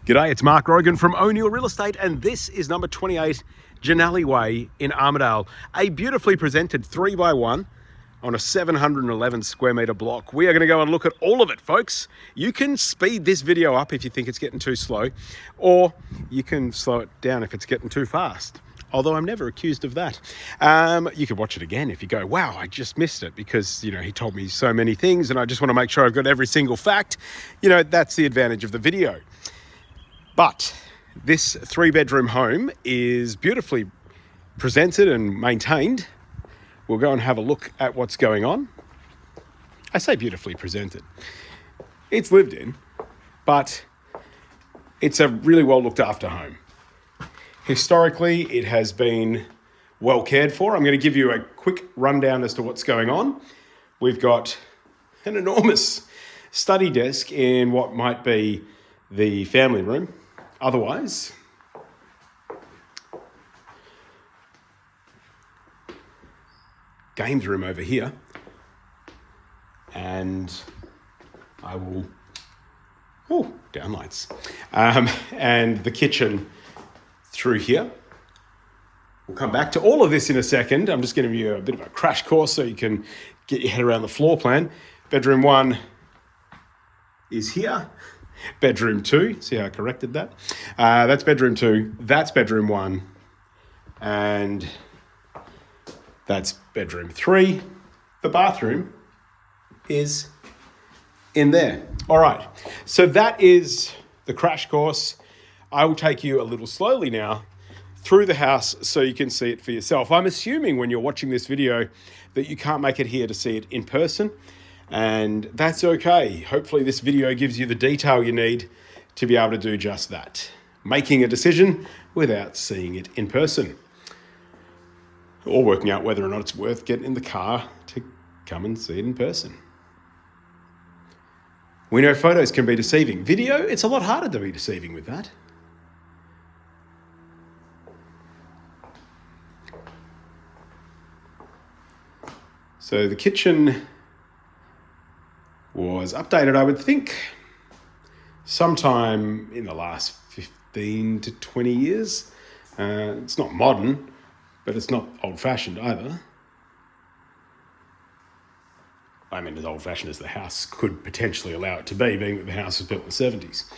G'day, it's Mark Rogan from O'Neill Real Estate, and this is number 28, Jannali Way in Armadale. A beautifully presented 3x1 on a 711 square metre block. We are going to go and look at all of it, folks. You can speed this video up if you think it's getting too slow, or you can slow it down if it's getting too fast. Although I'm never accused of that. You can watch it again if you go, wow, I just missed it because, he told me so many things and I just want to make sure I've got every single fact. That's the advantage of the video. But this 3-bedroom home is beautifully presented and maintained. We'll go and have a look at what's going on. I say beautifully presented. It's lived in, but it's a really well looked after home. Historically, it has been well cared for. I'm going to give you a quick rundown as to what's going on. We've got an enormous study desk in what might be the family room. Otherwise, games room over here. And I will, downlights. And the kitchen through here. We'll come back to all of this in a second. I'm just going to give you a bit of a crash course so you can get your head around the floor plan. Bedroom 1 is here. Bedroom 2, see how I corrected that? That's bedroom 2, that's bedroom 1, and that's bedroom 3. The bathroom is in there. All right, so that is the crash course. I will take you a little slowly now through the house so you can see it for yourself. I'm assuming when you're watching this video that you can't make it here to see it in person, and that's okay. Hopefully this video gives you the detail you need to be able to do just that. Making a decision without seeing it in person. Or working out whether or not it's worth getting in the car to come and see it in person. We know photos can be deceiving. Video, it's a lot harder to be deceiving with that. So the kitchen was updated, I would think, sometime in the last 15 to 20 years. It's not modern, but it's not old-fashioned either. I mean, as old-fashioned as the house could potentially allow it to be, being that the house was built in the 70s.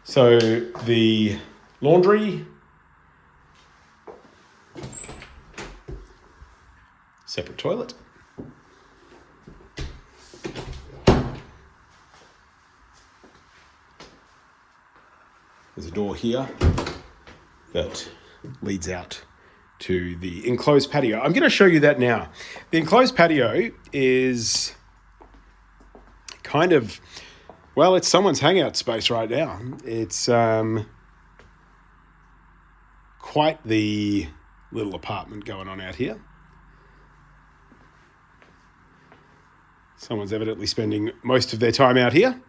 So the laundry, separate toilet. There's a door here that leads out to the enclosed patio. I'm going to show you that now. The enclosed patio is kind of, well, it's someone's hangout space right now. It's quite the little apartment going on out here. Someone's evidently spending most of their time out here,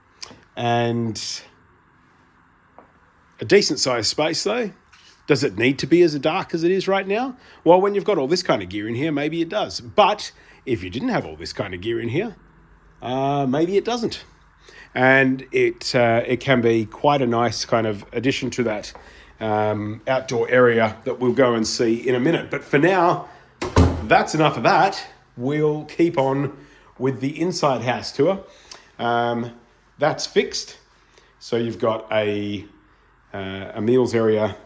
and a decent sized space though. Does it need to be as dark as it is right now? Well, when you've got all this kind of gear in here, maybe it does. But if you didn't have all this kind of gear in here, maybe it doesn't. And it can be quite a nice kind of addition to that outdoor area that we'll go and see in a minute. But for now, that's enough of that. We'll keep on with the inside house tour. That's fixed. So you've got a meals area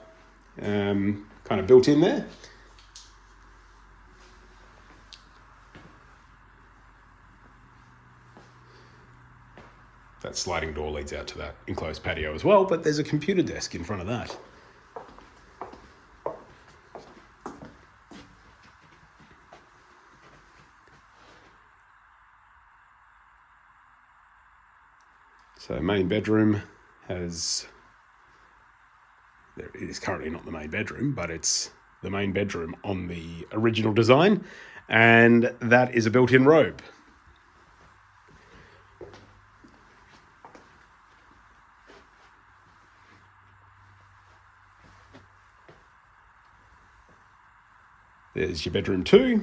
kind of built in there. That sliding door leads out to that enclosed patio as well, but there's a computer desk in front of that. So main bedroom has, it is currently not the main bedroom, but it's the main bedroom on the original design, and that is a built-in robe. There's your bedroom 2.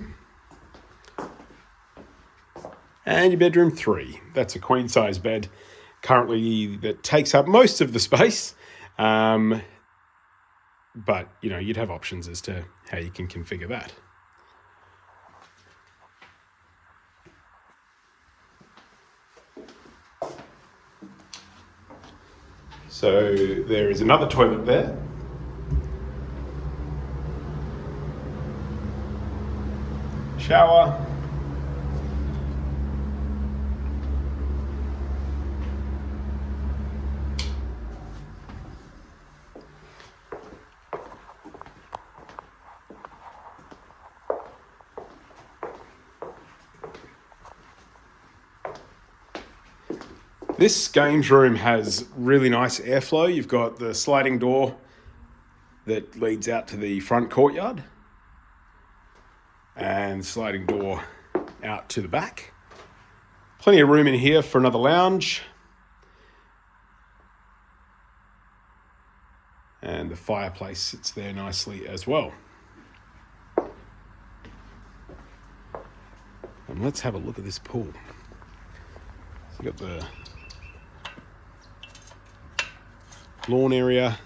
And your bedroom 3. That's a queen size bed currently that takes up most of the space. But, you know, you'd have options as to how you can configure that. So there is another toilet there. Shower. This games room has really nice airflow. You've got the sliding door that leads out to the front courtyard and sliding door out to the back. Plenty of room in here for another lounge. And the fireplace sits there nicely as well. And let's have a look at this pool. So you've got the lawn area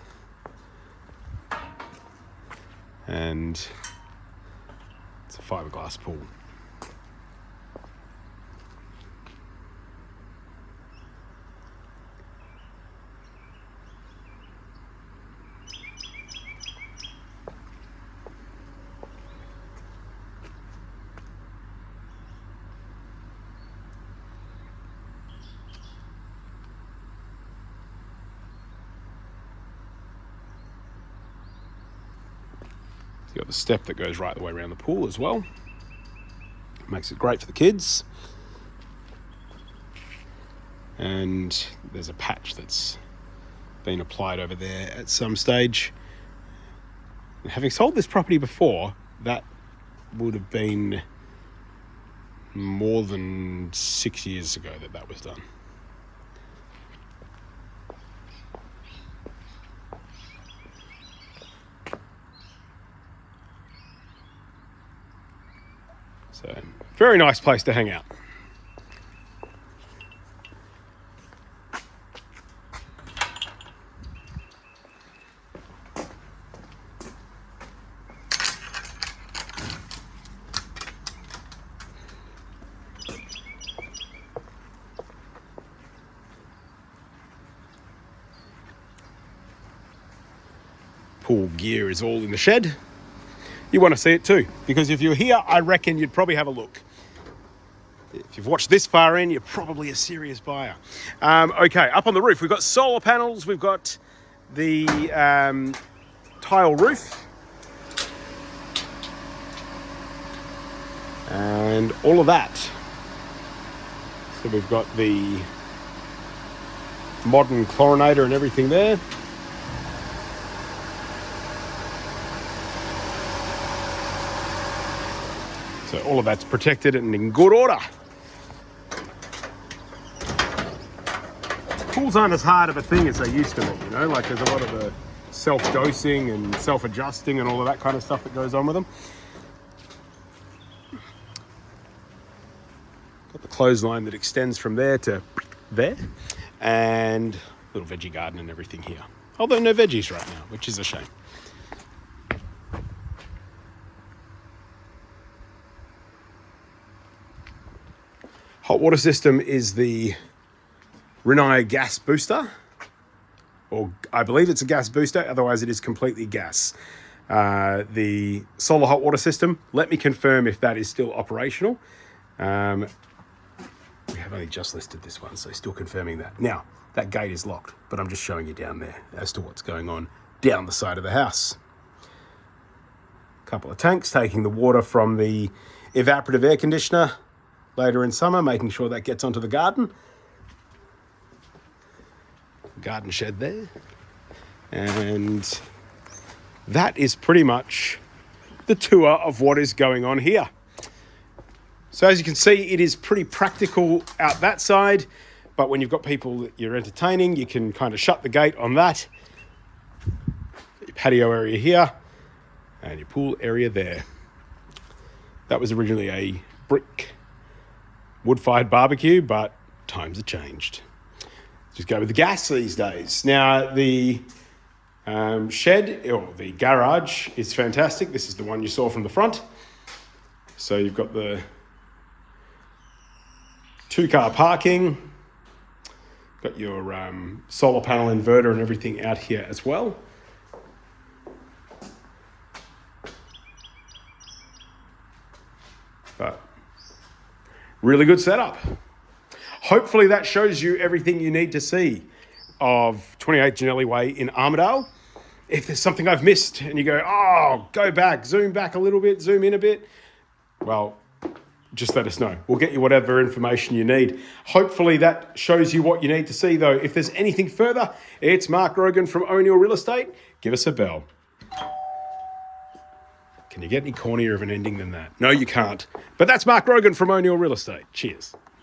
and it's a fiberglass pool. You've got the step that goes right the way around the pool as well. Makes it great for the kids. And there's a patch that's been applied over there at some stage. And having sold this property before, that would have been more than 6 years ago that was done. So, very nice place to hang out. Pool gear is all in the shed. You want to see it too, because if you're here, I reckon you'd probably have a look. If you've watched this far in, you're probably a serious buyer. Okay, up on the roof, we've got solar panels, we've got the tile roof, and all of that. So we've got the modern chlorinator and everything there. So all of that's protected and in good order. Pools aren't as hard of a thing as they used to be, you know, like there's a lot of the self-dosing and self-adjusting and all of that kind of stuff that goes on with them. Got the clothesline that extends from there to there, and little veggie garden and everything here. Although no veggies right now, which is a shame. Hot water system is the Rinnai gas booster, or I believe it's a gas booster, otherwise it is completely gas. The solar hot water system, let me confirm if that is still operational. We have only just listed this one, so still confirming that. Now, that gate is locked, but I'm just showing you down there as to what's going on down the side of the house. A couple of tanks taking the water from the evaporative air conditioner later in summer, making sure that gets onto the garden. Garden shed there. And that is pretty much the tour of what is going on here. So as you can see, it is pretty practical out that side, but when you've got people that you're entertaining, you can kind of shut the gate on that. Your patio area here, and your pool area there. That was originally a brick wood-fired barbecue, but times have changed. Just go with the gas these days. Now, the shed, or the garage, is fantastic. This is the one you saw from the front. So you've got the 2-car parking, got your solar panel inverter and everything out here as well. But really good setup. Hopefully that shows you everything you need to see of 28 Jannali Way in Armadale. If there's something I've missed and you go, oh, go back, zoom back a little bit, zoom in a bit, well, just let us know. We'll get you whatever information you need. Hopefully that shows you what you need to see, though. If there's anything further, it's Mark Rogan from O'Neill Real Estate. Give us a bell. Can you get any cornier of an ending than that? No, you can't. But that's Mark Rogan from O'Neill Real Estate. Cheers.